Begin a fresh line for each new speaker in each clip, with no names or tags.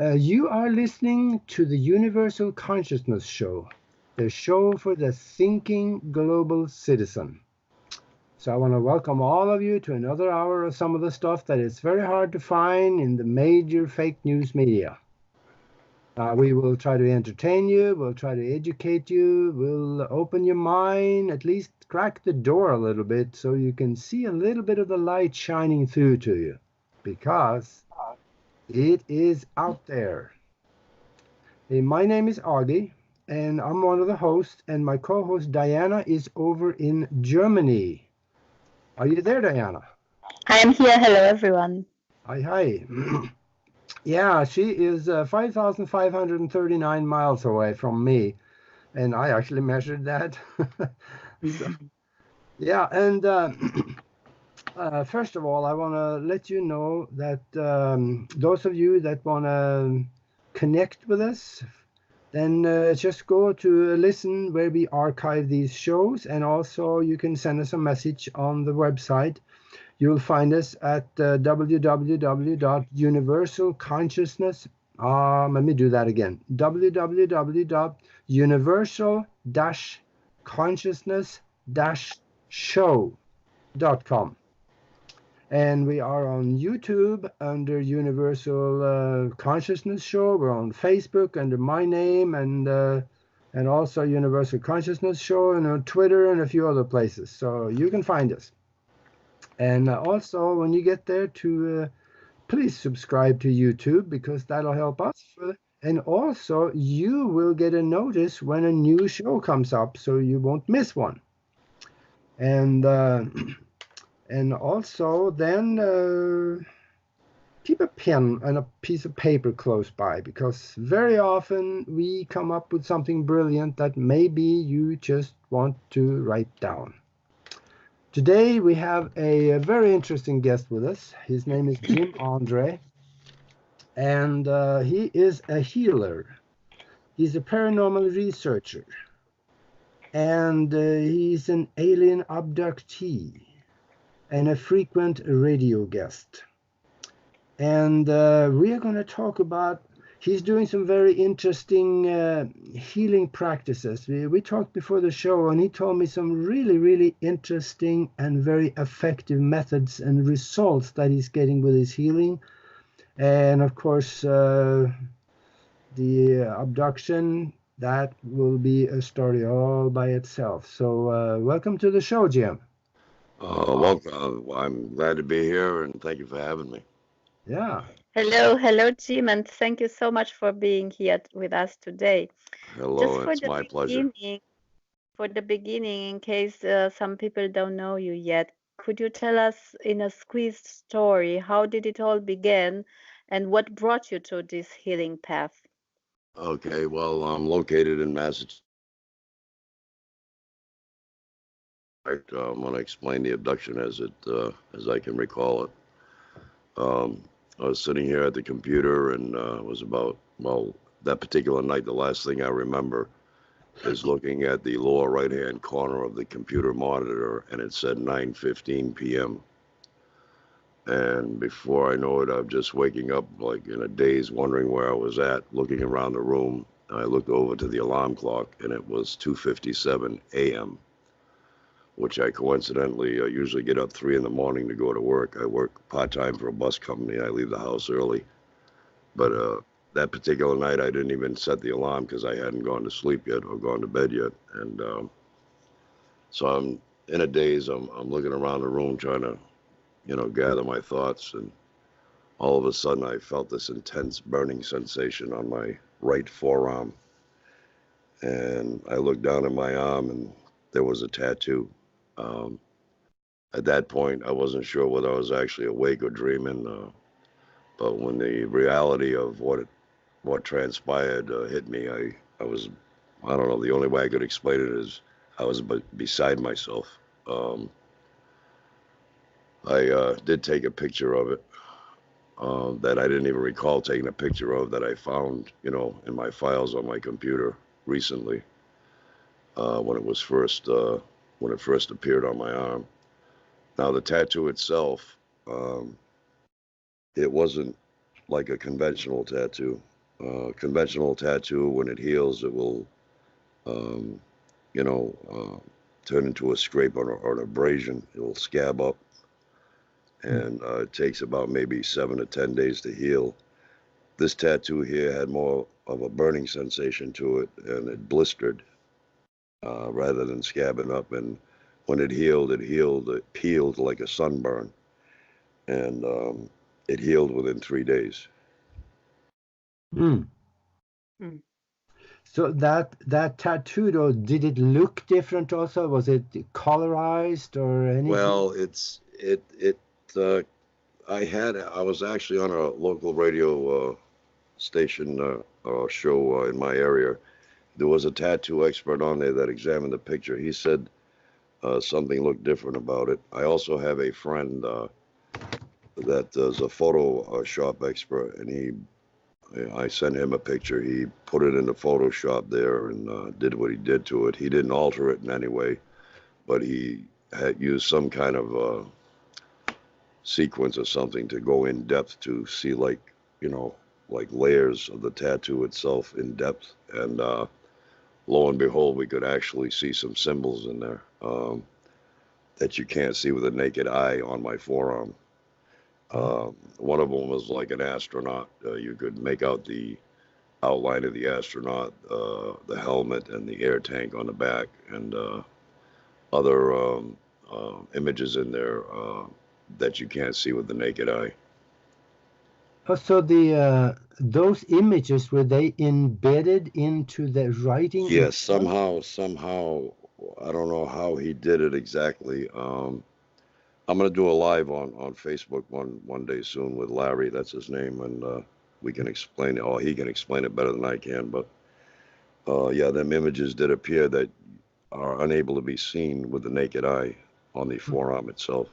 You are listening to the Universal Consciousness Show, the show for the thinking global citizen. So I want to welcome all of you to another hour of some of the stuff that is very hard to find in the major fake news media. We will try to entertain you, we'll try to educate you, we'll open your mind, at least crack the door a little bit so you can see a little bit of the light shining through to you, because it is out there. Hey, my name is Augie, and I'm one of the hosts, and my co-host Diana is over in Germany. Are you there, Diana?
I'm here. Hello, everyone.
Hi. Yeah, she is 5,539 miles away from me, and I actually measured that. So, yeah, and first of all, I want to let you know that those of you that want to connect with us, then just go to listen where we archive these shows, and also you can send us a message on the website. You'll find us at www.universalconsciousness. Let me do that again. www.universal-consciousness-show.com. And we are on YouTube under Universal Consciousness Show. We're on Facebook under my name, and also Universal Consciousness Show, and on Twitter and a few other places. So you can find us. And also, when you get there, please subscribe to YouTube, because that'll help us. And also, you will get a notice when a new show comes up, so you won't miss one. And also, then keep a pen and a piece of paper close by, because very often we come up with something brilliant that maybe you just want to write down. Today we have a very interesting guest with us. His name is Jim Andre, and he is a healer. He's a paranormal researcher, and he's an alien abductee and a frequent radio guest. And we are going to talk about, he's doing some very interesting healing practices. We talked before the show, and he told me some really, really interesting and very effective methods and results that he's getting with his healing. And of course, the abduction, that will be a story all by itself. So welcome to the show, Jim.
Welcome. I'm glad to be here, and thank you for having me.
Yeah.
Hello, Jim, and thank you so much for being here with us today.
Hello, it's my pleasure.
For the beginning, in case some people don't know you yet, could you tell us in a squeezed story, how did it all begin, and what brought you to this healing path?
Okay, well, I'm located in Massachusetts. I'm going to explain the abduction as I can recall it. I was sitting here at the computer, and it was about, well, that particular night, the last thing I remember is looking at the lower right-hand corner of the computer monitor, and it said 9:15 p.m. And before I know it, I'm just waking up like in a daze, wondering where I was at, looking around the room. I looked over to the alarm clock, and it was 2:57 a.m., which I coincidentally usually get up 3 in the morning to go to work. I work part-time for a bus company. I leave the house early. But that particular night, I didn't even set the alarm because I hadn't gone to sleep yet or gone to bed yet. And so I'm in a daze. I'm looking around the room trying to, gather my thoughts. And all of a sudden, I felt this intense burning sensation on my right forearm. And I looked down at my arm, and there was a tattoo. At that point, I wasn't sure whether I was actually awake or dreaming. But when the reality of what transpired hit me, I was, I don't know, the only way I could explain it is I was beside myself. I did take a picture of it that I didn't even recall taking a picture of, that I found, in my files on my computer recently when it first appeared on my arm. Now, the tattoo itself, it wasn't like a conventional tattoo. Conventional tattoo, when it heals, it will, um, you know, turn into a scrape or an abrasion. It will scab up, and it takes about maybe 7 to 10 days to heal. This tattoo here had more of a burning sensation to it, and it blistered rather than scabbing up. And when it peeled like a sunburn, and it healed within 3 days.
Mm.
Mm.
So that tattoo, though, did it look different also? Was it colorized or anything?
Well, I was actually on a local radio station show in my area. There was a tattoo expert on there that examined the picture. He said something looked different about it. I also have a friend that is a photo shop expert, and I sent him a picture. He put it into Photoshop there and did what he did to it. He didn't alter it in any way, but he had used some kind of sequence or something to go in depth to see, like, like layers of the tattoo itself in depth. And lo and behold, we could actually see some symbols in there that you can't see with a naked eye on my forearm. One of them was like an astronaut. You could make out the outline of the astronaut, the helmet, and the air tank on the back, and other images in there that you can't see with the naked eye.
Oh, so those images, were they embedded into the writing?
Yes, somehow, I don't know how he did it exactly. I'm going to do a live on Facebook one day soon with Larry, that's his name, and we can explain it, or he can explain it better than I can. But yeah, them images did appear that are unable to be seen with the naked eye on the forearm itself.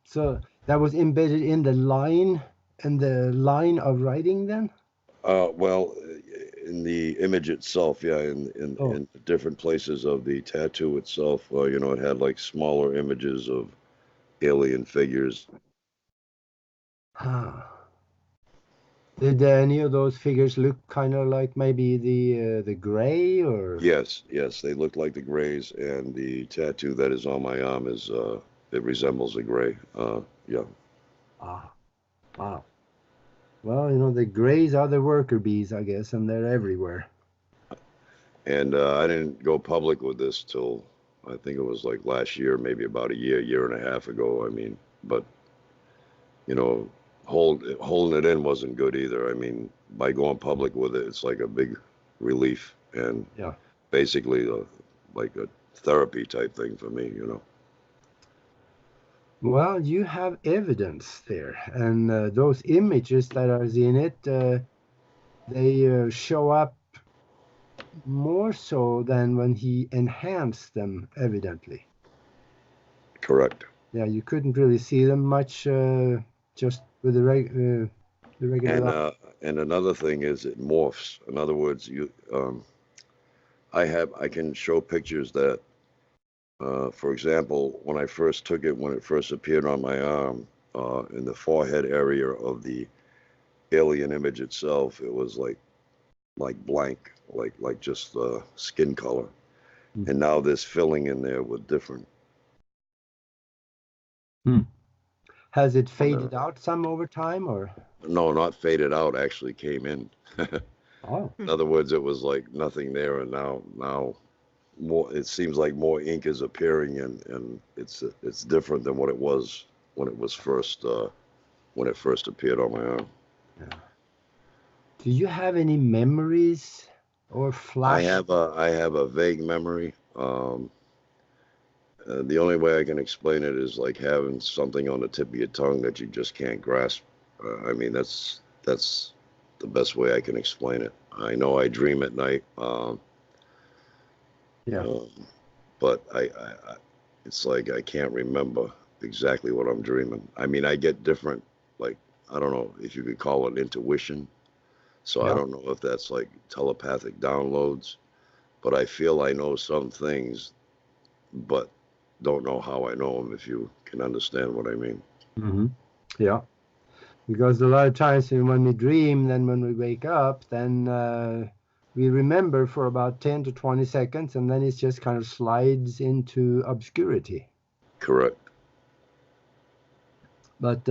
So that was embedded in the line of writing then?
Well, in the image itself, yeah, in different places of the tattoo itself, it had like smaller images of alien figures.
Did any of those figures look kind of like maybe the gray, or?
Yes, they look like the grays, and the tattoo that is on my arm is it resembles a gray. Yeah.
Wow. Well, the grays are the worker bees, I guess, and they're everywhere.
And I didn't go public with this till I think it was like last year, maybe about a year and a half ago. I mean, but holding it in wasn't good either. I mean, by going public with it, it's like a big relief, and basically like a therapy type thing for me.
Well, you have evidence there, and those images that are in it, they show up more so than when he enhanced them, evidently.
Correct.
Yeah, you couldn't really see them much just with the regular.
And another thing is it morphs. In other words, I can show pictures that, for example, when I first took it, when it first appeared on my arm, in the forehead area of the alien image itself, it was like blank, like just skin color. And now there's filling in there with different.
Has it faded out some over time, or?
No, not faded out, actually came in. In other words, it was like nothing there, and now more, it seems like more ink is appearing, and it's different than what it was when it first appeared on my arm.
Yeah. Do you have any memories or flash?
I have a vague memory. The only way I can explain it is like having something on the tip of your tongue that you just can't grasp. I mean, that's the best way I can explain it. I know I dream at night. But it's like I can't remember exactly what I'm dreaming. I mean, I get different, like, I don't know if you could call it intuition. So I don't know if that's like telepathic downloads, but I feel I know some things, but don't know how I know them, if you can understand what I mean.
Yeah. Because a lot of times when we dream, then when we wake up, then we remember for about 10 to 20 seconds, and then it just kind of slides into obscurity.
Correct.
But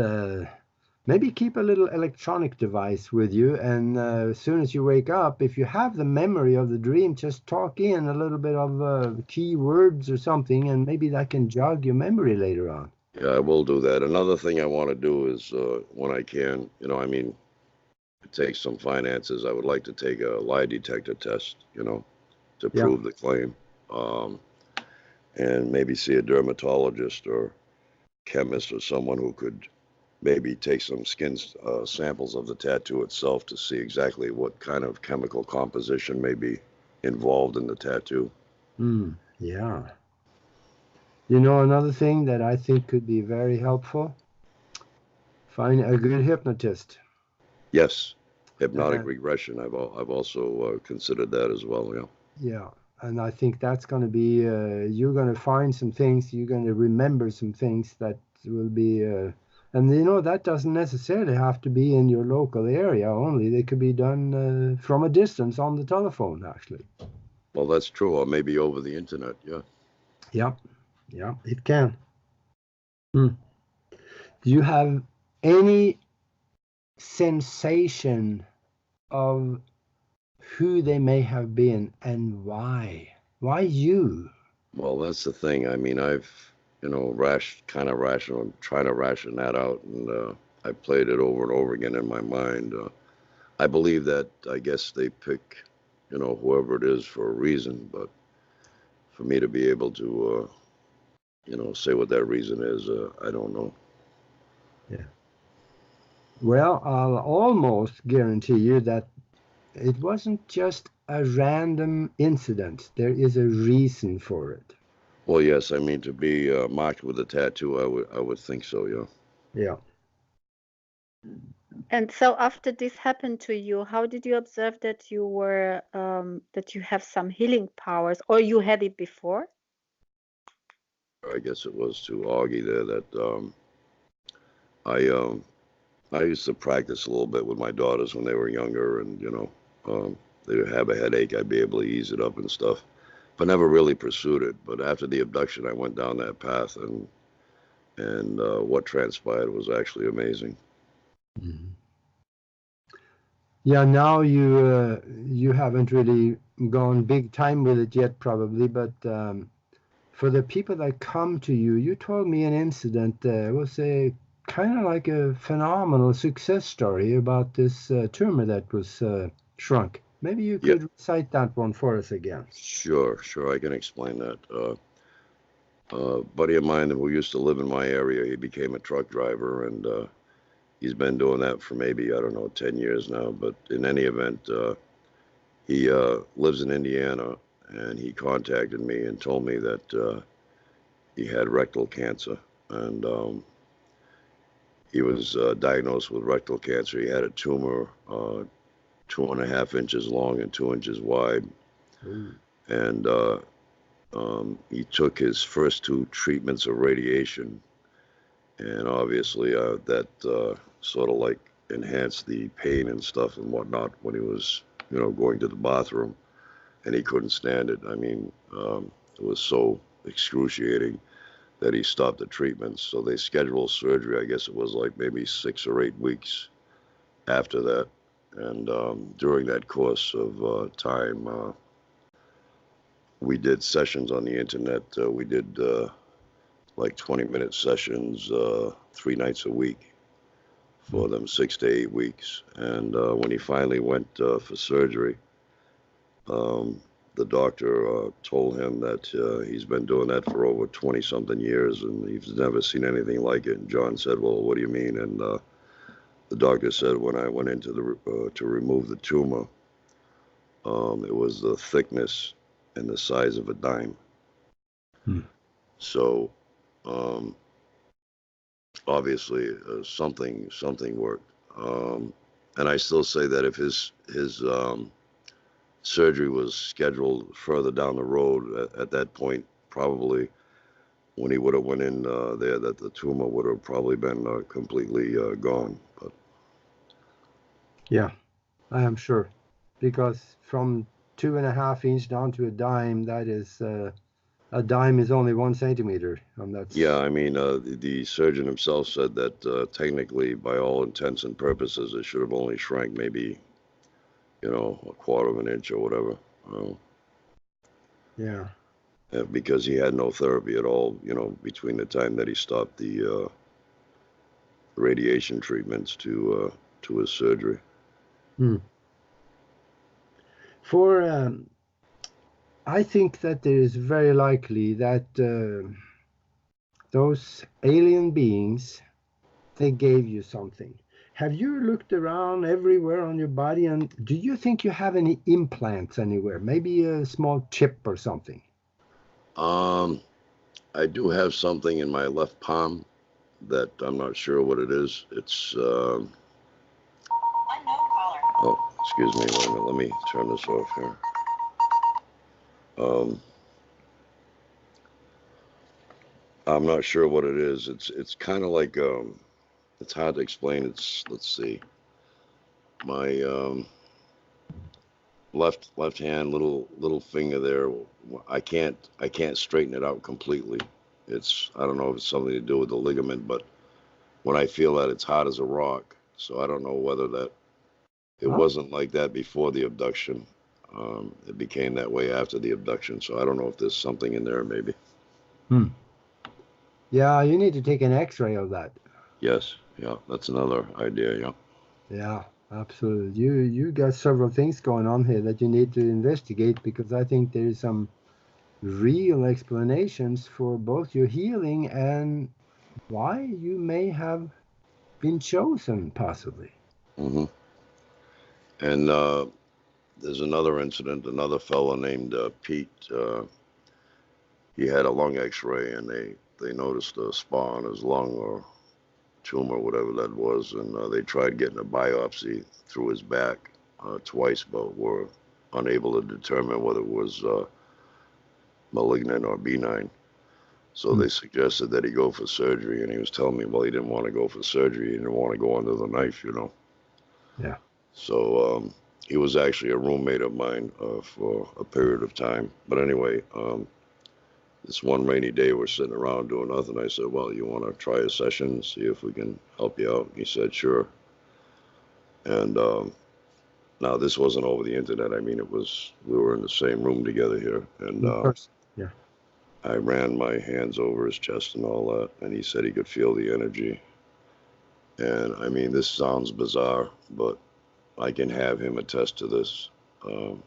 maybe keep a little electronic device with you, and as soon as you wake up, if you have the memory of the dream, just talk in a little bit of key words or something, and maybe that can jog your memory later on.
Yeah, I will do that. Another thing I want to do is when I can, I mean, it takes some finances. I would like to take a lie detector test, to prove the claim, and maybe see a dermatologist or chemist or someone who could maybe take some skin samples of the tattoo itself to see exactly what kind of chemical composition may be involved in the tattoo.
Yeah. Another thing that I think could be very helpful, find a good hypnotist.
Yes, hypnotic regression. I've also considered that as well. Yeah.
Yeah, and I think that's going to be you're going to find some things, you're going to remember some things that will be, and that doesn't necessarily have to be in your local area only. They could be done from a distance on the telephone, actually.
Well, that's true, or maybe over the internet. Yeah.
Yeah, it can. Do you have any sensation of who they may have been and why? Why you?
Well, that's the thing. I mean, I've, trying to ration that out, and I played it over and over again in my mind. I believe that I guess they pick, whoever it is for a reason, but for me to be able to, say what that reason is, I don't know.
Yeah. Well, I'll almost guarantee you that it wasn't just a random incident. There is a reason for it.
Well, yes, I mean to be marked with a tattoo, I would think so, yeah.
Yeah.
And so after this happened to you, how did you observe that that you have some healing powers, or you had it before?
I guess it was to Augie there that I used to practice a little bit with my daughters when they were younger, and they would have a headache, I'd be able to ease it up and stuff, but never really pursued it. But after the abduction, I went down that path, and what transpired was actually amazing.
Mm-hmm. Yeah, now you haven't really gone big time with it yet, probably, but for the people that come to you, you told me an incident. Was a kind of like a phenomenal success story about this tumor that was shrunk. Maybe you could recite that one for us again.
Sure, I can explain that. A buddy of mine who used to live in my area, he became a truck driver, and he's been doing that for maybe, I don't know, 10 years now. But in any event, he lives in Indiana, and he contacted me and told me that he had rectal cancer, and he was diagnosed with rectal cancer. He had a tumor 2.5 inches long and 2 inches wide.
Ooh.
And he took his first 2 treatments of radiation, and obviously that sort of like enhanced the pain and stuff and whatnot when he was, going to the bathroom, and he couldn't stand it. I mean, it was so excruciating that he stopped the treatments. So they scheduled surgery. I guess it was like maybe 6 or 8 weeks after that. And during that course of time, we did sessions on the internet. We did like 20-minute sessions 3 nights a week for them 6 to 8 weeks. And when he finally went for surgery, the doctor told him that he's been doing that for over 20-something years, and he's never seen anything like it. And John said, well, what do you mean? And the doctor said, when I went into to remove the tumor, it was the thickness and the size of a dime. So obviously something worked. And I still say that if his surgery was scheduled further down the road at that point, probably when he would have went in there, that the tumor would have probably been completely gone. But
Yeah, I am sure. Because from 2.5 inch down to a dime, that is, a dime is only 1 centimeter. And
Yeah,
that's,
I mean, the surgeon himself said that technically, by all intents and purposes, it should have only shrank maybe, a quarter of an inch or whatever. Uh,
yeah.
because he had no therapy at all, between the time that he stopped the radiation treatments to his surgery.
Hmm. For, I think that it is very likely that those alien beings, they gave you something. Have you looked around everywhere on your body, and do you think you have any implants anywhere? Maybe a small chip or something?
Um, I do have something in my left palm that I'm not sure what it is. It's oh, excuse me, wait a minute. Let me turn this off here. Um, I'm not sure what it is. It's kind of like it's hard to explain. Let's see, my left hand, little finger there. I can't straighten it out completely. I don't know if it's something to do with the ligament, but when I feel that, it's hot as a rock. So I don't know whether that it
Huh?
wasn't like that before the abduction. It became that way after the abduction. So I don't know if there's something in there, maybe.
Hmm. Yeah, you need to take an X-ray of that.
Yes, yeah, that's another idea. Yeah.
Yeah, absolutely. You got several things going on here that you need to investigate, because I think there is some real explanations for both your healing and why you may have been chosen, possibly.
hmm And there's another incident. Another fellow named Pete. He had a lung X-ray, and they noticed a spot on his lung or tumor, whatever that was, and they tried getting a biopsy through his back twice, but were unable to determine whether it was malignant or benign. So
Hmm.
they suggested that he go for surgery, and he was telling me, well, he didn't want to go for surgery. He didn't want to go under the knife.
Yeah.
So he was actually a roommate of mine for a period of time. But anyway, this one rainy day, we're sitting around doing nothing. I said, well, you want to try a session, see if we can help you out? He said, sure. And now this wasn't over the internet. I mean, we were in the same room together here. And
In person. Yeah.
I ran my hands over his chest and all that. And he said he could feel the energy. And I mean, this sounds bizarre, but I can have him attest to this. Um,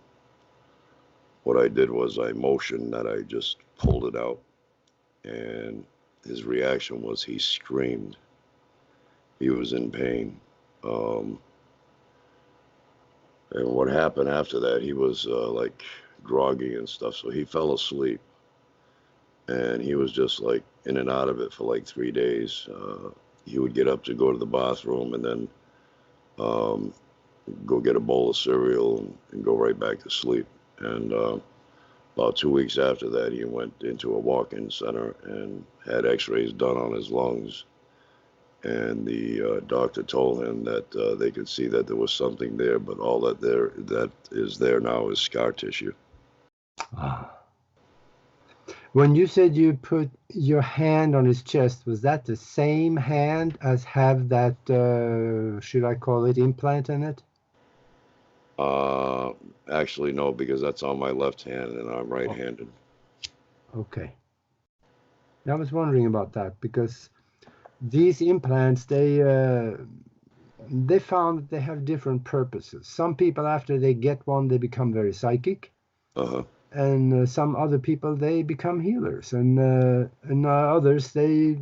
what I did was I motioned that I just pulled it out. And his reaction was he screamed. He was in pain. Um, and what happened after that, he was like groggy and stuff. So he fell asleep, and he was just like in and out of it for like 3 days. He would get up to go to the bathroom and then um, go get a bowl of cereal and go right back to sleep. And about 2 weeks after that, he went into a walk-in center and had x-rays done on his lungs. And the doctor told him that they could see that there was something there, but all that is there now is scar tissue.
Ah. When you said you put your hand on his chest, was that the same hand as have that, should I call it, implant in it?
Uh, Actually, no, because that's on my left hand and I'm
Oh,
right-handed.
okay. I was wondering about that, because these implants, they found that they have different purposes. Some people, after they get one, they become very psychic,
Uh-huh.
and some other people, they become healers, and others, they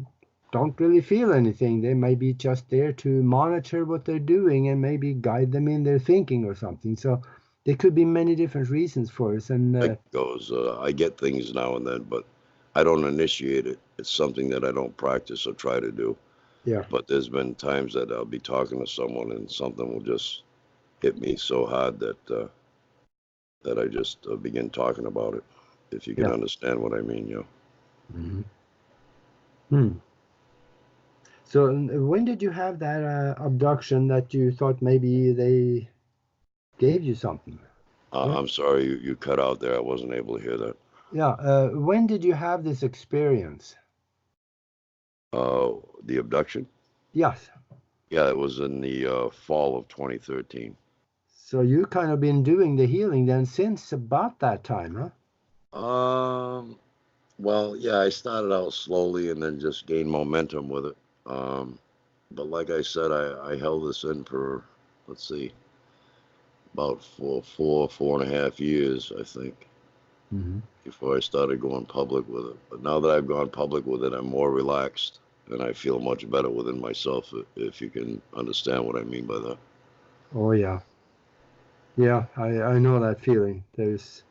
don't really feel anything. They may be just there to monitor what they're doing and maybe guide them in their thinking or something. So there could be many different reasons for us. And
It goes, I get things now and then, but I don't initiate it. It's something that I don't practice or try to do.
yeah,
But there's been times that I'll be talking to someone and something will just hit me so hard that I just begin talking about it, if you can
yeah.
understand what I mean,
Mhm. Hmm. So when did you have that abduction that you thought maybe they gave you something?
I'm sorry, you cut out there. I wasn't able to hear that.
Yeah. When did you have this experience?
The abduction?
Yes.
Yeah, it was in the fall of 2013.
So you kind of been doing the healing then since about that time, huh?
Well, yeah, I started out slowly and then just gained momentum with it. But like I said, I held this in for, let's see, about four and a half years, I think,
Mm-hmm.
before I started going public with it. But now that I've gone public with it, I'm more relaxed and I feel much better within myself, if you can understand what I mean by that.
Oh yeah. Yeah, I know that feeling. There's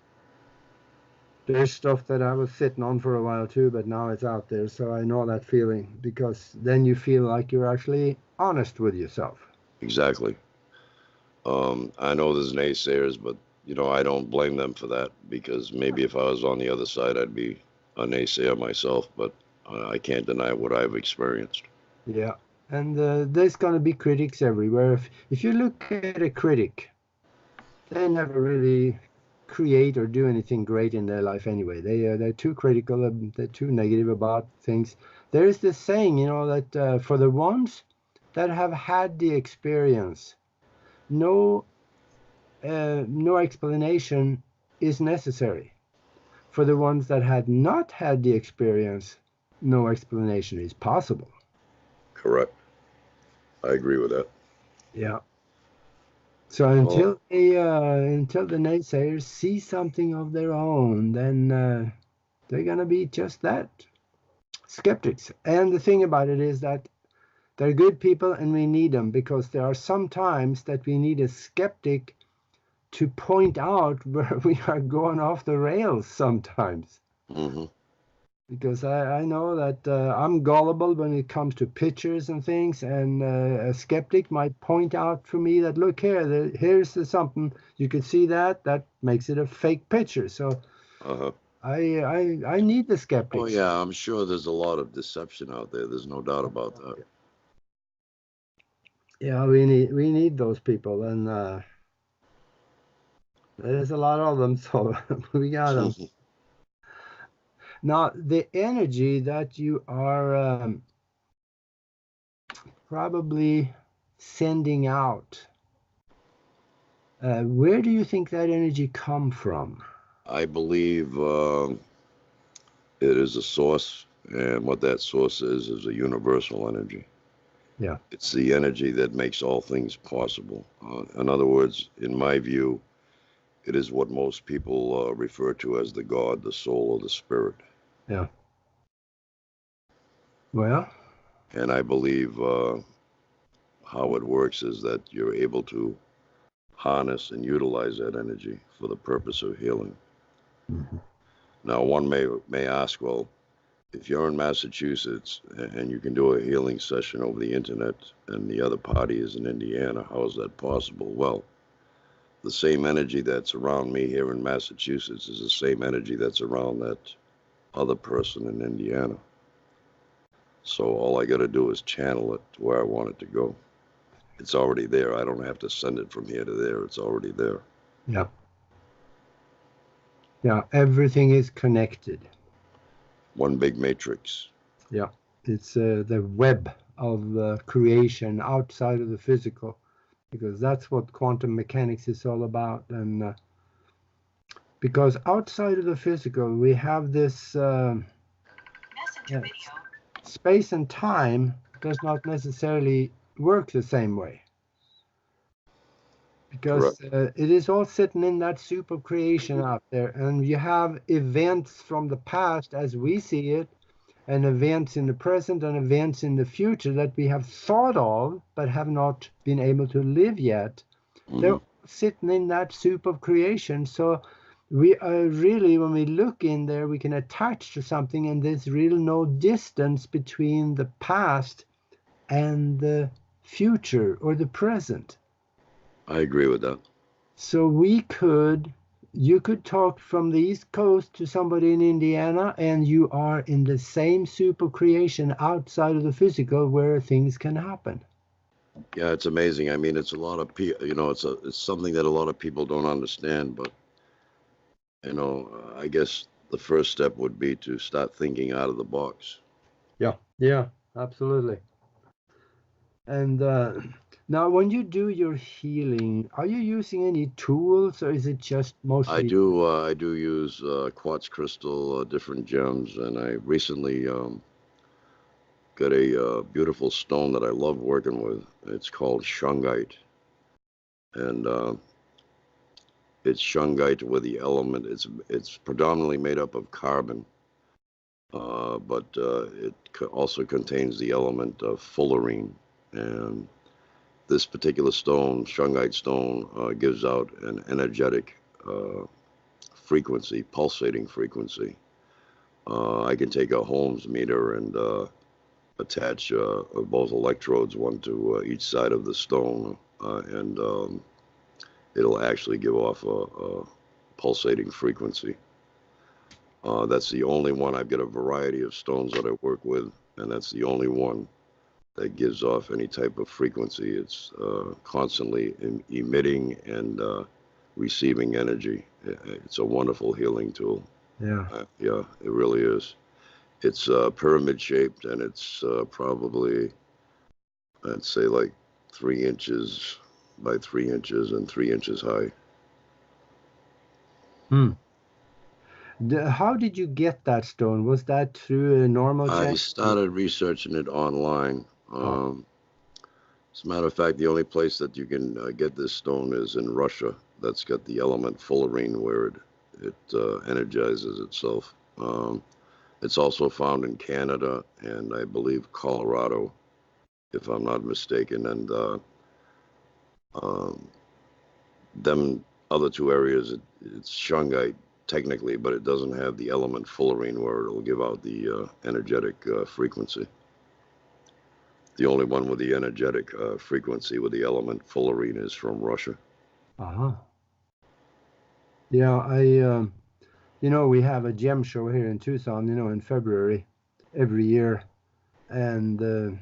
stuff that I was sitting on for a while too, but now it's out there. So I know that feeling because then you feel like you're actually honest with yourself.
Exactly. I know there's naysayers, but I don't blame them for that, because maybe if I was on the other side, I'd be a naysayer myself. But I can't deny what I've experienced.
Yeah. And there's going to be critics everywhere. If you look at a critic, they never really create or do anything great in their life anyway. They're too critical, they're too negative about things. There is this saying, that for the ones that have had the experience, no explanation is necessary. For the ones that had not had the experience, no explanation is possible.
Correct. I agree with that.
Yeah. So
Well,
until the naysayers see something of their own, then they're gonna be just that, skeptics. And the thing about it is that they're good people, and we need them, because there are some times that we need a skeptic to point out where we are going off the rails sometimes.
hmm
Because I know that I'm gullible when it comes to pictures and things, and a skeptic might point out for me that, look here, here's something, you can see that makes it a fake picture. So
uh-huh.
I need the
Oh
skeptics.
yeah, I'm sure there's a lot of deception out there. There's no doubt about that.
Yeah, we need those people, and there's a lot of them, so we got them. Now, the energy that you are probably sending out, where do you think that energy come from?
I believe it is a source, and what that source is a universal energy.
Yeah.
It's the energy that makes all things possible. In other words, in my view, it is what most people refer to as the God, the soul, or the spirit.
Yeah. Well,
And I believe how it works is that you're able to harness and utilize that energy for the purpose of healing.
mhm.
Now, one may ask, well, if you're in Massachusetts and you can do a healing session over the internet and the other party is in Indiana, how is that possible? Well, the same energy that's around me here in Massachusetts is the same energy that's around that other person in Indiana. So all I got to do is channel it to where I want it to go. It's already there. I don't have to send it from here to there. It's already there.
Yeah. Yeah. Everything is connected.
One big matrix.
Yeah. It's the web of creation outside of the physical, because that's what quantum mechanics is all about. And because outside of the physical, we have this space and time does not necessarily work the same way. Because
Correct.
it is all sitting in that soup of creation out there, and you have events from the past as we see it, and events in the present, and events in the future that we have thought of but have not been able to live yet.
hmm
They're sitting in that soup of creation. So we are really, when we look in there, we can attach to something, and there's really no distance between the past and the future or the present.
I agree with that.
So we could you could talk from the East Coast to somebody in Indiana, and you are in the same super creation outside of the physical where things can happen.
Yeah, it's amazing. I mean, it's a lot of people, it's something that a lot of people don't understand, but, I guess the first step would be to start thinking out of the box.
Yeah, absolutely. And now, when you do your healing, are you using any tools, or is it just mostly?
I do use quartz crystal, different gems, and I recently got a beautiful stone that I love working with. It's called shungite, and it's shungite with the element. It's predominantly made up of carbon, but it also contains the element of fullerene. And this particular stone, shungite stone, gives out an energetic frequency, pulsating frequency. I can take a Holmes meter and attach both electrodes, one to each side of the stone, and it'll actually give off a pulsating frequency. That's the only one. I've got a variety of stones that I work with, and that's the only one that gives off any type of frequency. It's constantly emitting and receiving energy. It's a wonderful healing tool.
Yeah.
Yeah, it really is. It's pyramid shaped, and it's probably, I'd say, like 3 inches by 3 inches and 3 inches high.
How did you get that stone? Was that through a normal
I
gem?
started researching it online. As a matter of fact, the only place that you can get this stone is in Russia. That's got the element fullerene, where it energizes itself. It's also found in Canada and I believe Colorado, if I'm not mistaken. And them other two areas, it's shungite technically, but it doesn't have the element fullerene where it'll give out the energetic frequency. The only one with the energetic frequency with the element fullerene is from Russia.
Yeah, we have a gem show here in Tucson, in February every year. And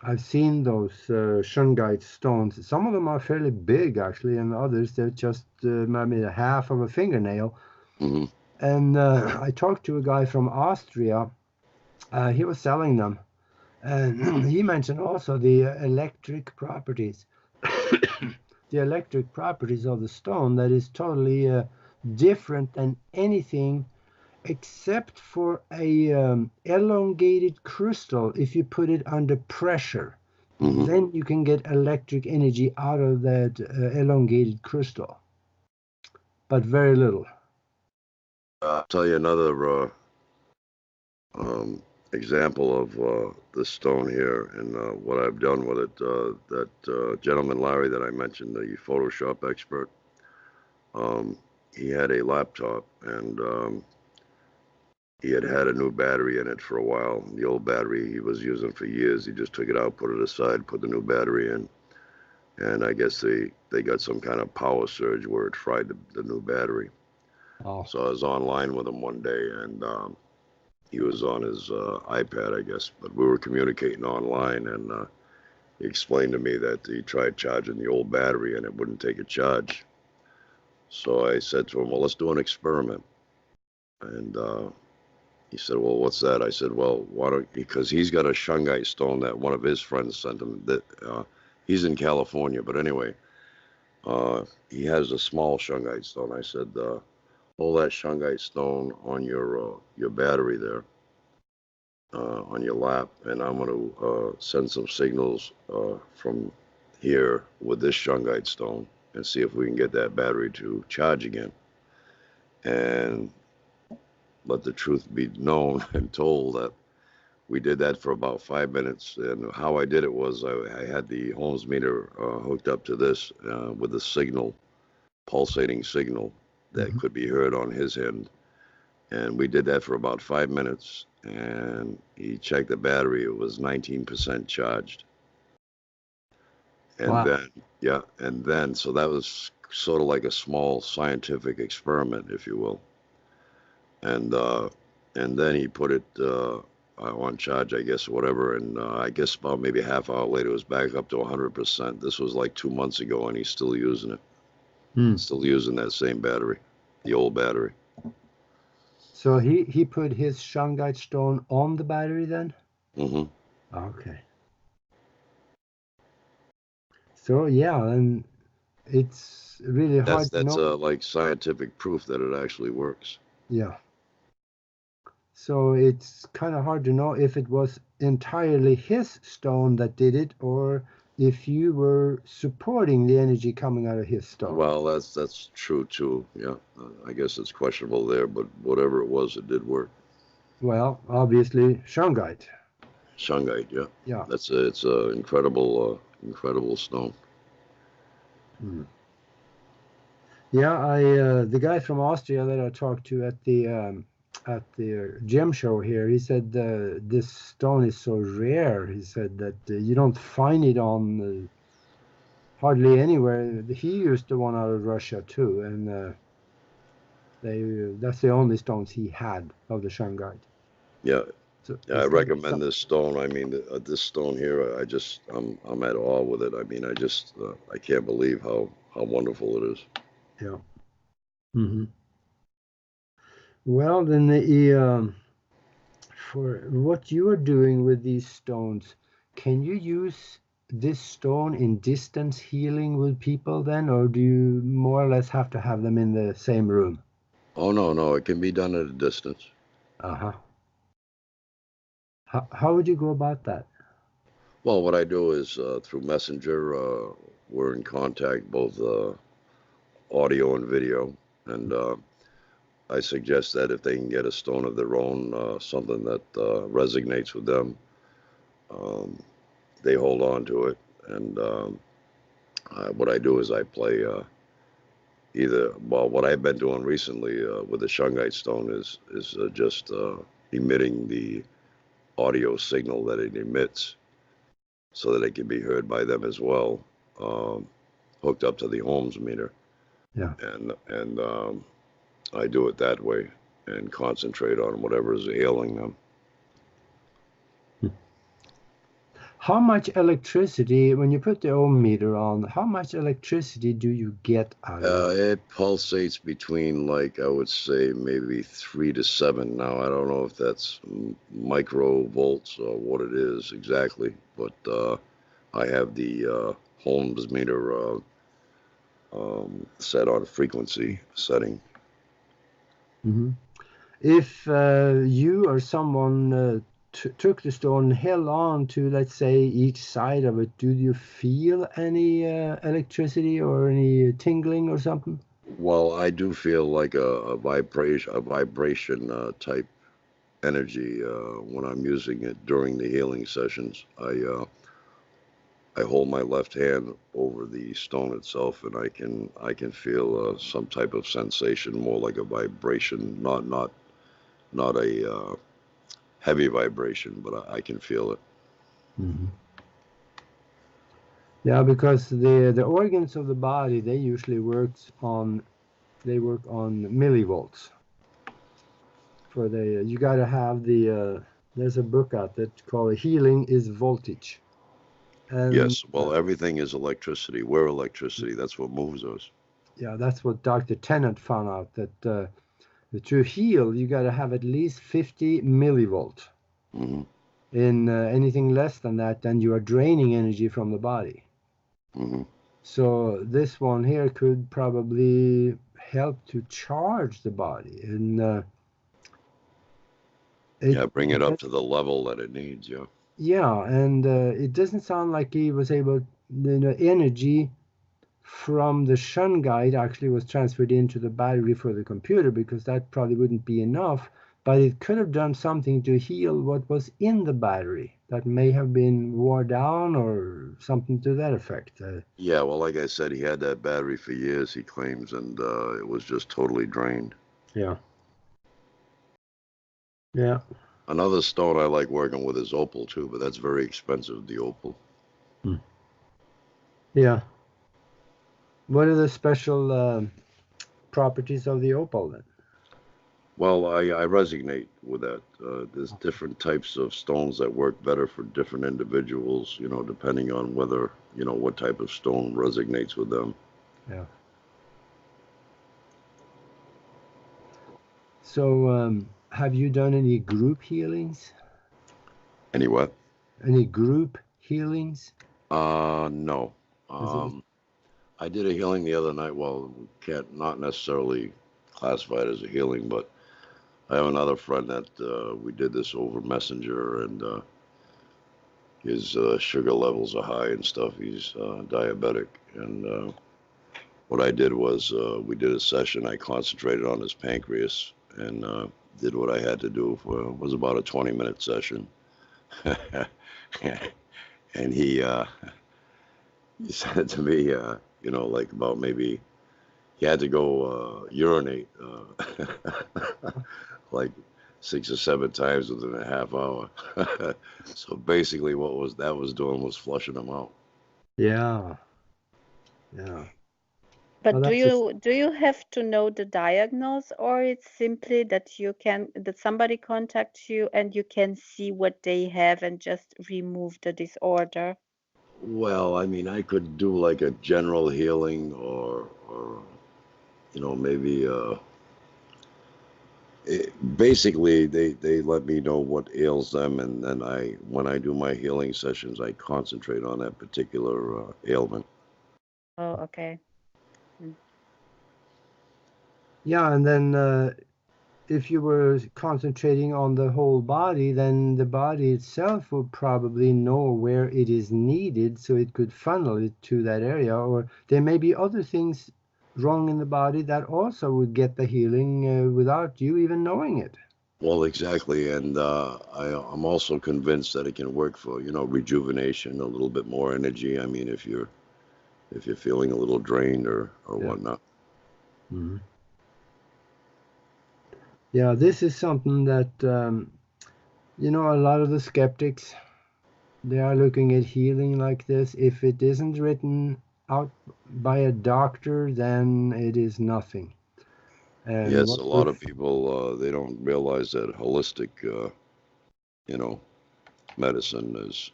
I've seen those shungite stones. Some of them are fairly big, actually, and others, they're just maybe a half of a fingernail.
Mm-hmm.
And I talked to a guy from Austria. He was selling them. And he mentioned also the electric properties. The electric properties of the stone that is totally different than anything except for a elongated crystal. If you put it under pressure, then you can get electric energy out of that elongated crystal, but very little.
I'll tell you another example of the stone here and what I've done with it. That gentleman, Larry, that I mentioned, the Photoshop expert, he had a laptop and he had a new battery in it for a while. The old battery he was using for years, he just took it out, put it aside, put the new battery in. And I guess they got some kind of power surge where it fried the new battery. So I was online with him one day, and he was on his iPad, I guess, but we were communicating online, and he explained to me that he tried charging the old battery and it wouldn't take a charge. So I said to him, well, let's do an experiment. And he said, well, what's that? I said, well, why don't, because he's got a shungite stone that one of his friends sent him. That he's in California, but anyway, he has a small shungite stone. I said, hold that shungite stone on your battery there, on your lap, and I'm going to send some signals from here with this shungite stone and see if we can get that battery to charge again. And let the truth be known and told that we did that for about 5 minutes. And how I did it was I had the Holmes meter hooked up to this with a signal, pulsating signal that could be heard on his end. And we did that for about 5 minutes, and he checked the battery. It was 19% charged. And then, so that was sort of like a small scientific experiment, if you will. And then he put it on charge, I guess, or whatever. And I guess about maybe a half hour later, it was back up to 100%. This was like 2 months ago, and he's still using it. Still using that same battery, the old battery.
So he put his shungite stone on the battery then?
Mm-hmm.
Okay. So yeah, and it's really hard to
That's
know.
like scientific proof that it actually works.
Yeah. So it's kind of hard to know if it was entirely his stone that did it, or if you were supporting the energy coming out of his stone.
Well, that's true too. Yeah, I guess it's questionable there, but whatever it was, it did work.
Well, obviously shungite.
Shungite, yeah.
Yeah.
It's a incredible stone.
Yeah, the guy from Austria that I talked to at the gem show here, he said this stone is so rare. He said that you don't find it on hardly anywhere. He used the one out of Russia too, and that's the only stones he had of the shungite.
Yeah.
So
I recommend this stone. I mean, this stone here, I'm at awe with it. I mean, I can't believe how wonderful it is.
Yeah. Mm-hmm. Well, then for what you are doing with these stones, can you use this stone in distance healing with people then, or do you more or less have to have them in the same room?
Oh, no, it can be done at a distance.
Uh-huh. How would you go about that?
Well, what I do is through Messenger, we're in contact, both audio and video, and I suggest that if they can get a stone of their own, something that resonates with them, they hold on to it. And what I do is I play what I've been doing recently with the shungite stone is just emitting the audio signal that it emits so that it can be heard by them as well, hooked up to the ohms meter.
Yeah.
And I do it that way and concentrate on whatever is ailing them.
How much electricity, when you put the ohm meter on, how much electricity do you get out of it?
It pulsates between, like, I would say maybe 3 to 7. Now, I don't know if that's microvolts or what it is exactly, but I have the ohms meter set on frequency setting.
Mm-hmm. If you or someone took the stone and held on to, let's say, each side of it, do you feel any electricity or any tingling or something?
Well, I do feel like a vibration type energy when I'm using it during the healing sessions. I hold my left hand over the stone itself, and I can feel some type of sensation, more like a vibration, not a heavy vibration, but I can feel it.
Mm-hmm. Yeah, because the organs of the body, they usually work on millivolts. You got to have there's a book out there called "Healing is Voltage." And
Yes, well, everything is electricity. We're electricity. That's what moves us.
yeah, that's what Dr. Tennant found out, that to heal, you got to have at least 50 millivolts.
Mm-hmm.
In anything less than that, then you are draining energy from the body.
Mm-hmm.
So this one here could probably help to charge the body. And
bring it up to the level that it needs, yeah.
Yeah, and it doesn't sound like he was able, energy from the shungite actually was transferred into the battery for the computer, because that probably wouldn't be enough, but it could have done something to heal what was in the battery that may have been worn down or something to that effect.
Yeah, well, like I said, he had that battery for years, he claims, and it was just totally drained.
Yeah. Yeah.
Another stone I like working with is opal too, but that's very expensive, the opal.
Yeah. What are the special properties of the opal then?
Well, I resonate with that. There's different types of stones that work better for different individuals, you know, depending on whether, you know, what type of stone resonates with them.
Yeah. So, have you done any group healings?
Any what?
Any group healings?
No. I did a healing the other night. Well, can't not necessarily classify it as a healing, but I have another friend that we did this over Messenger, and his sugar levels are high and stuff. He's diabetic, and what I did was we did a session. I concentrated on his pancreas and did what I had to do for it was about a 20-minute session. And he said to me, you know, like about maybe he had to go urinate like 6 or 7 times within a half hour. So basically, what that was doing was flushing him out.
Yeah. Yeah.
But
Well,
do you have to know the diagnosis, or it's simply that somebody contacts you and you can see what they have and just remove the disorder?
Well, I mean, I could do like a general healing, or you know, maybe basically they let me know what ails them, and then when I do my healing sessions, I concentrate on that particular ailment.
Oh, okay.
Yeah, and then if you were concentrating on the whole body, then the body itself would probably know where it is needed, so it could funnel it to that area. Or there may be other things wrong in the body that also would get the healing without you even knowing it.
Well, exactly, and I'm also convinced that it can work for, you know, rejuvenation, a little bit more energy. I mean, if you're feeling a little drained or whatnot.
Mm-hmm. Yeah, this is something that you know, a lot of the skeptics, they are looking at healing like this. If it isn't written out by a doctor, then it is nothing. And
Yes, a lot of people they don't realize that holistic, you know, medicine is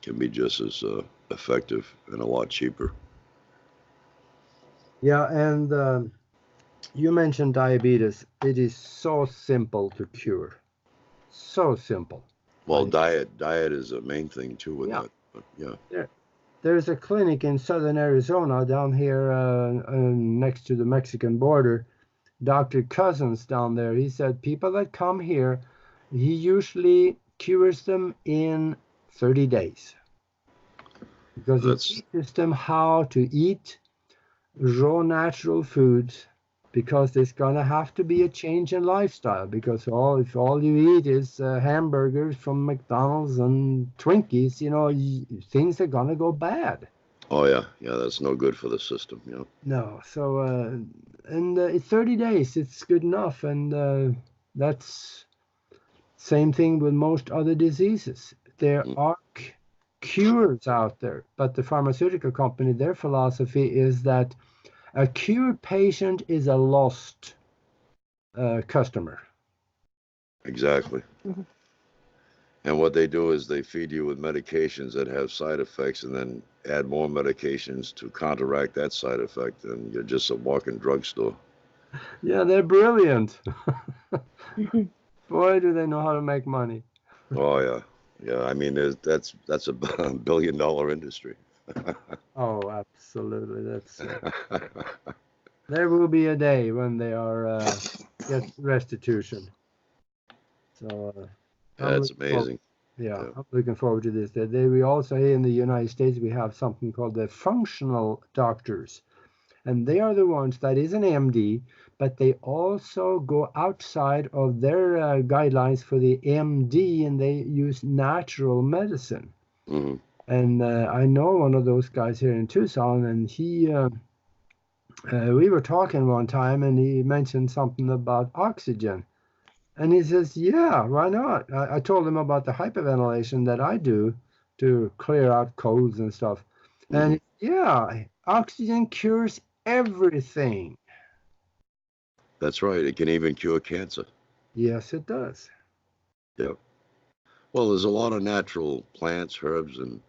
can be just as effective and a lot cheaper.
Yeah, and you mentioned diabetes. It is so simple to cure. So simple.
Well, diet is a main thing too with that. But yeah.
There's a clinic in southern Arizona down here next to the Mexican border. Dr. Cousins down there, he said people that come here, he usually cures them in 30 days. Because it teaches them how to eat raw natural foods, because there's going to have to be a change in lifestyle, because if all you eat is hamburgers from McDonald's and Twinkies, you know, things are going to go bad.
Oh yeah, that's no good for the system, you know.
No, so it's 30 days, it's good enough, and that's same thing with most other diseases. There are cures out there, but the pharmaceutical company, their philosophy is that a cured patient is a lost customer.
Exactly.
Mm-hmm.
And what they do is they feed you with medications that have side effects, and then add more medications to counteract that side effect, and you're just a walking drugstore.
Yeah, they're brilliant. Boy, do they know how to make money.
Oh yeah. I mean, that's a $1 billion industry.
Oh, absolutely. That's there will be a day when they are get restitution. So
that's amazing.
Yeah, I'm looking forward to this. We also here in the United States, we have something called the functional doctors, and they are the ones that is an MD, but they also go outside of their guidelines for the MD, and they use natural medicine.
Mm-hmm.
And I know one of those guys here in Tucson, and we were talking one time, and he mentioned something about oxygen. And he says, yeah, why not? I told him about the hyperventilation that I do to clear out colds and stuff. And yeah, Oxygen cures everything.
That's right. It can even cure cancer.
Yes, it does.
Yep. Well, there's a lot of natural plants, herbs, and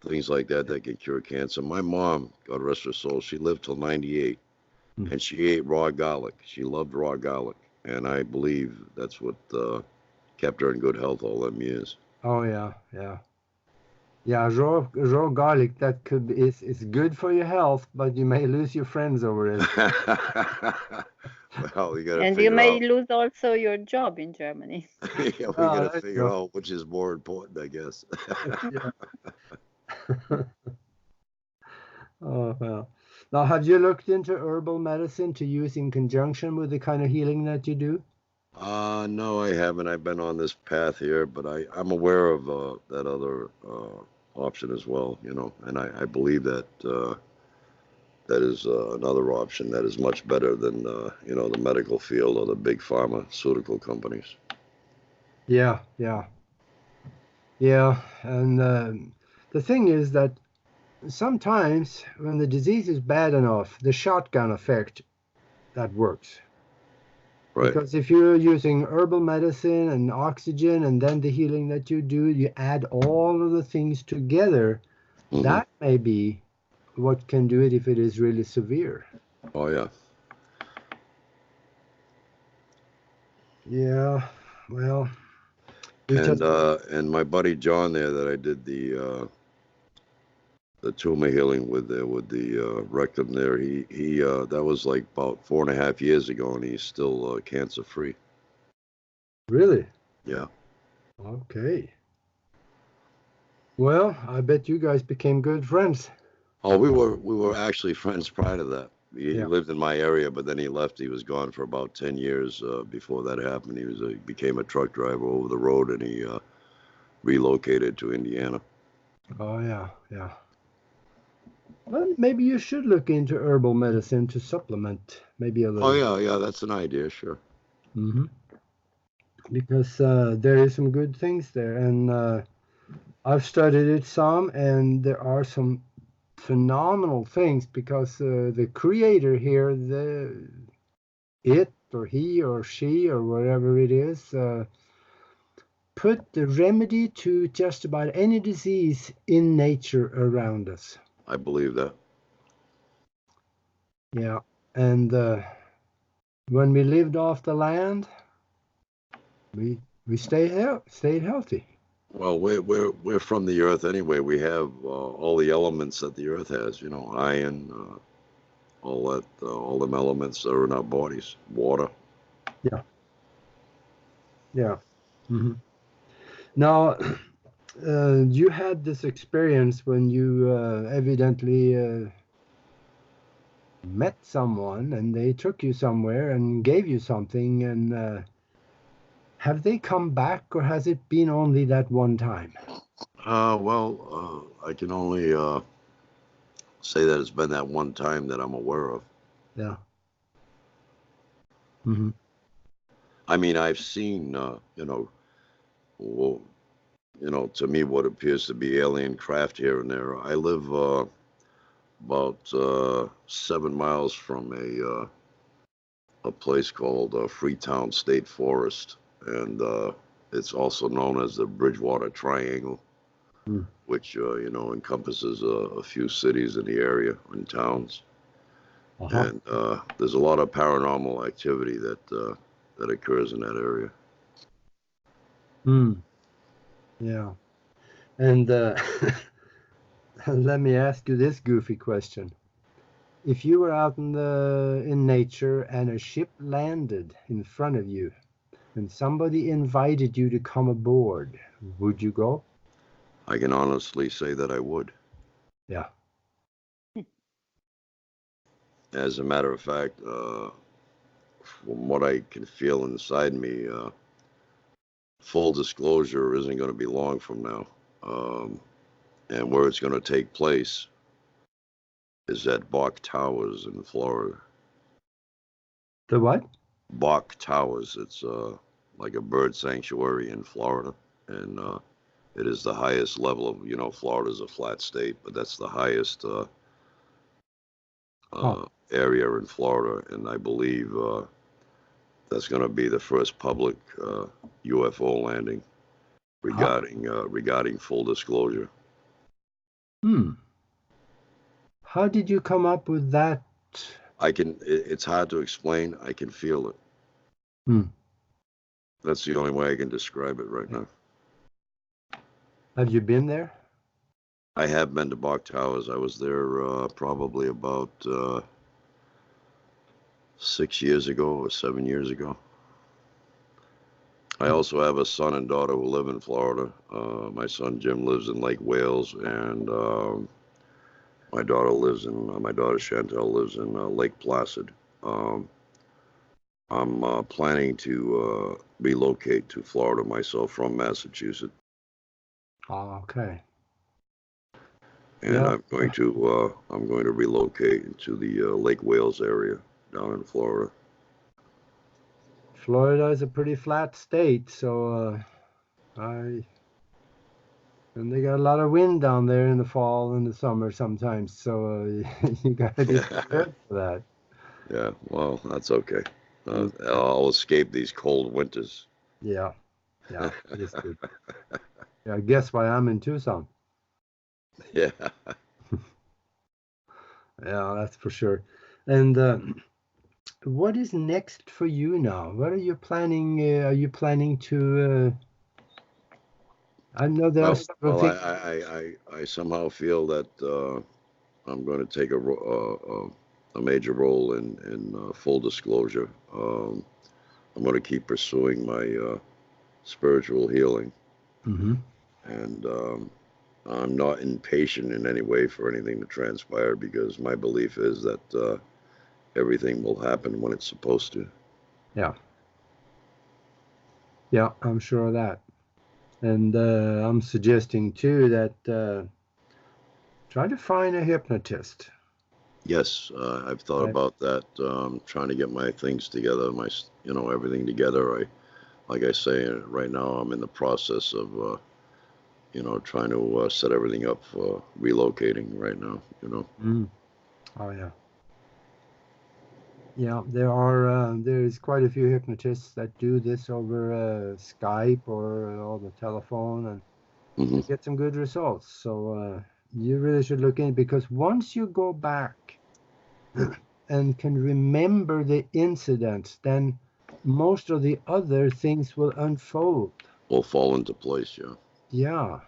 things like that that can cure cancer. My mom, God rest her soul, she lived till 98,
Hmm.
and she ate raw garlic. She loved raw garlic, and I believe that's what kept her in good health all them years.
Oh yeah, yeah. Yeah, raw garlic that could be, is good for your health, but you may lose your friends over it.
Well, you got to
And you
figure
may
out.
lose also your job in Germany.
Yeah, we got
Ah,
to
that's
figure
true.
out which is more important, I guess.
Yeah. Oh well. Now, have you looked into herbal medicine to use in conjunction with the kind of healing that you do?
No, I haven't. I've been on this path here, but I'm aware of that other option as well, and I believe that that is another option that is much better than, the medical field or the big pharmaceutical companies.
Yeah, yeah, yeah. And the thing is that sometimes when the disease is bad enough, the shotgun effect that works.
Right.
Because if you're using herbal medicine and oxygen and then the healing that you do, you add all of the things together,
Hmm.
that may be what can do it if it is really severe.
Oh, yeah.
Yeah, well, we
And
just,
and my buddy John there that I did the tumor healing with there with the rectum there, he that was like about 4.5 years ago, and he's still cancer free.
really?
Yeah.
Okay. Well, I bet you guys became good friends.
Oh, we were actually friends prior to that. He
Yeah.
lived in my area, but then he left. He was gone for about 10 years before that happened. He became a truck driver over the road, and he relocated to Indiana.
Oh, yeah, yeah. Well, maybe you should look into herbal medicine to supplement maybe a
Oh
little.
yeah, yeah, that's an idea, sure.
Hmm. Because there is some good things there, and I've studied it some, and there are some phenomenal things because the creator here, the it or he or she or whatever it is, put the remedy to just about any disease in nature around us.
I believe that.
Yeah, and when we lived off the land, we stayed healthy.
Well, we're from the earth anyway. We have all the elements that the earth has. Iron, all them elements that are in our bodies. Water.
Yeah, yeah. Hmm. Now, you had this experience when you evidently met someone and they took you somewhere and gave you something, and have they come back or has it been only that one time?
Well, I can only say that it's been that one time that I'm aware of.
Yeah. Hmm.
I mean, I've seen, well, to me, what appears to be alien craft here and there. I live about 7 miles from a place called Freetown State Forest, and it's also known as the Bridgewater Triangle,
Mm.
which encompasses a few cities in the area and towns.
Uh-huh.
And there's a lot of paranormal activity that occurs in that area.
Mm. Yeah. And let me ask you this goofy question. If you were out in nature and a ship landed in front of you and somebody invited you to come aboard, would you go?
I can honestly say that I would.
Yeah.
As a matter of fact, from what I can feel inside me, full disclosure isn't going to be long from now. And where it's going to take place is at Bach Towers in Florida.
The what?
Bach Towers. It's like a bird sanctuary in Florida, and it is the highest level of. Florida's a flat state, but that's the highest area in Florida, and I believe that's going to be the first public UFO landing regarding full disclosure.
How did you come up with that?
It's hard to explain. I can feel it. That's the only way I can describe it right now.
Have you been there?
I have been to Bok Towers. I was there probably about 6 years ago or 7 years ago. I also have a son and daughter who live in Florida. My son Jim lives in Lake Wales, and my daughter Chantel lives in Lake Placid. I'm planning to relocate to Florida myself from Massachusetts.
Oh, okay.
And yeah. I'm going to relocate into the Lake Wales area down in Florida.
Florida is a pretty flat state, so and they got a lot of wind down there in the fall and the summer sometimes, so you got to be prepared for that.
Yeah, well, that's okay. I'll escape these cold winters.
Yeah, it's good. Yeah, guess why I'm in Tucson.
Yeah.
Yeah, that's for sure. And what is next for you now? What are you planning? Are you planning to? I know there are several things.
I somehow feel that I'm going to take a major role in full disclosure. I'm going to keep pursuing my spiritual healing, and I'm not impatient in any way for anything to transpire, because my belief is that everything will happen when it's supposed to.
Yeah, I'm sure of that. And I'm suggesting too that try to find a hypnotist.
Yes, I've thought about that. Trying to get my things together, everything together. Like I say, right now I'm in the process of trying to set everything up for relocating right now.
Oh yeah. Yeah, there's quite a few hypnotists that do this over Skype or over the telephone, and get some good results. So you really should look in, because once you go back and can remember the incident, then most of the other things will unfold.
Will fall into place, yeah.
Yeah.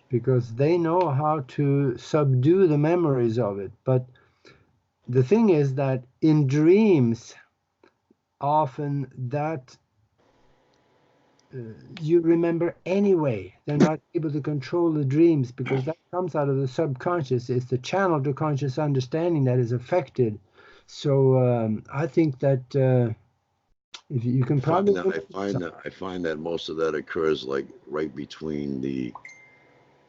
Because they know how to subdue the memories of it. But the thing is that in dreams, often that you remember anyway. They're not able to control the dreams, because that comes out of the subconscious. It's the channel to conscious understanding that is affected. So I think that if you can probably...
I find that most of that occurs like right between the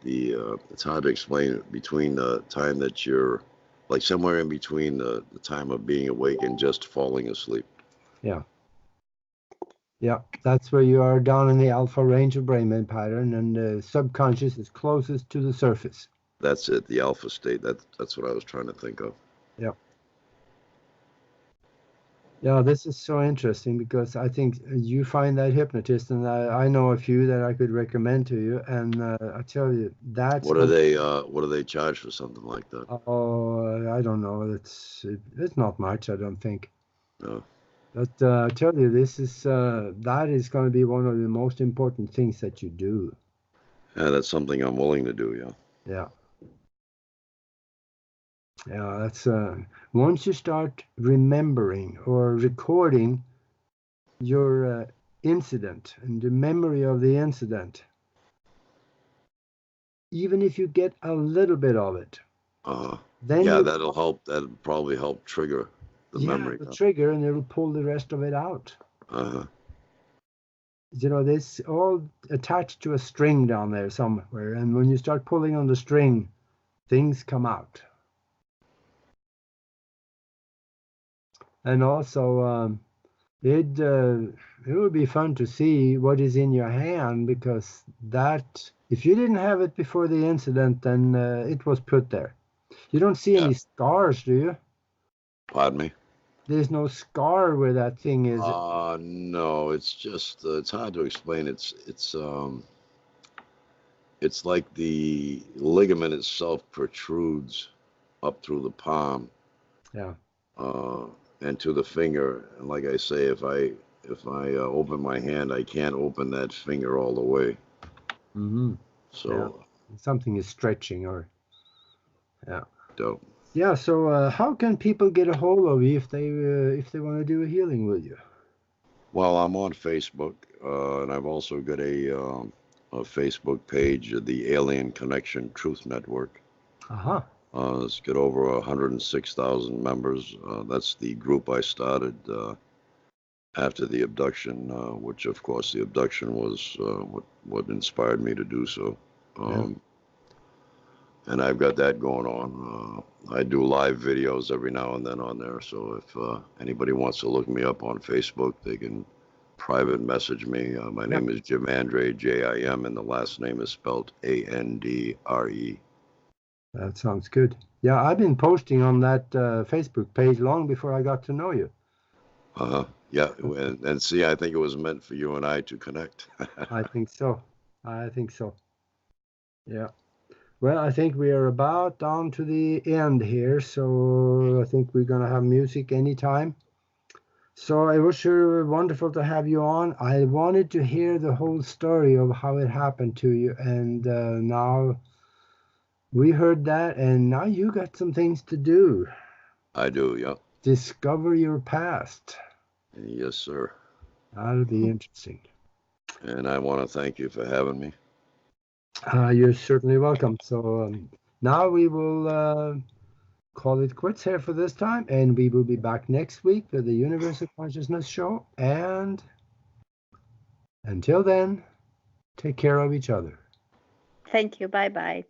it's hard to explain it, between the time that you're like somewhere in between the time of being awake and just falling asleep.
Yeah, that's where you are, down in the alpha range of brainwave pattern, and the subconscious is closest to the surface.
That's it, the alpha state. That's what I was trying to think of.
Yeah, this is so interesting, because I think you find that hypnotist, and I know a few that I could recommend to you, and I tell you, that's...
What do they charge for something like that?
Oh, I don't know. It's not much, I don't think.
No.
But I tell you, that is going to be one of the most important things that you do.
Yeah, that's something I'm willing to do,
yeah. Yeah, that's once you start remembering or recording your incident and the memory of the incident, even if you get a little bit of it, then
that'll help. That'll probably help trigger the memory.
The trigger, and it'll pull the rest of it out. This all attached to a string down there somewhere, and when you start pulling on the string, things come out. And also, it would be fun to see what is in your hand, because that, if you didn't have it before the incident, then it was put there. You don't see
Yeah.
any scars, do you?
Pardon me?
There's no scar where that thing is.
No, it's just it's hard to explain. It's like the ligament itself protrudes up through the palm,
Yeah.
and to the finger. And like I say, if I open my hand, I can't open that finger all the way.
Mm-hmm.
So
Something is stretching, or yeah.
dope.
Yeah. So how can people get a hold of you if they want to do a healing with you?
Well, I'm on Facebook, and I've also got a Facebook page, the Alien Connection Truth Network.
Uh-huh.
It's got over 106,000 members. That's the group I started after the abduction, which, of course, the abduction was what inspired me to do so. And I've got that going on. I do live videos every now and then on there. So if anybody wants to look me up on Facebook, they can private message me. My name is Jim Andre, Jim, and the last name is spelled Andre.
That sounds good. Yeah, I've been posting on that Facebook page long before I got to know you.
Yeah, and see, I think it was meant for you and I to connect.
I think so. Yeah. Well, I think we are about down to the end here, so I think we're going to have music anytime. So it was sure wonderful to have you on. I wanted to hear the whole story of how it happened to you, and now we heard that, and now you got some things to do.
I do, yeah.
Discover your past.
Yes, sir.
That'll be interesting.
And I want to thank you for having me.
You're certainly welcome. So now we will call it quits here for this time, and we will be back next week with the Universal Consciousness Show. And until then, take care of each other.
Thank you. Bye-bye.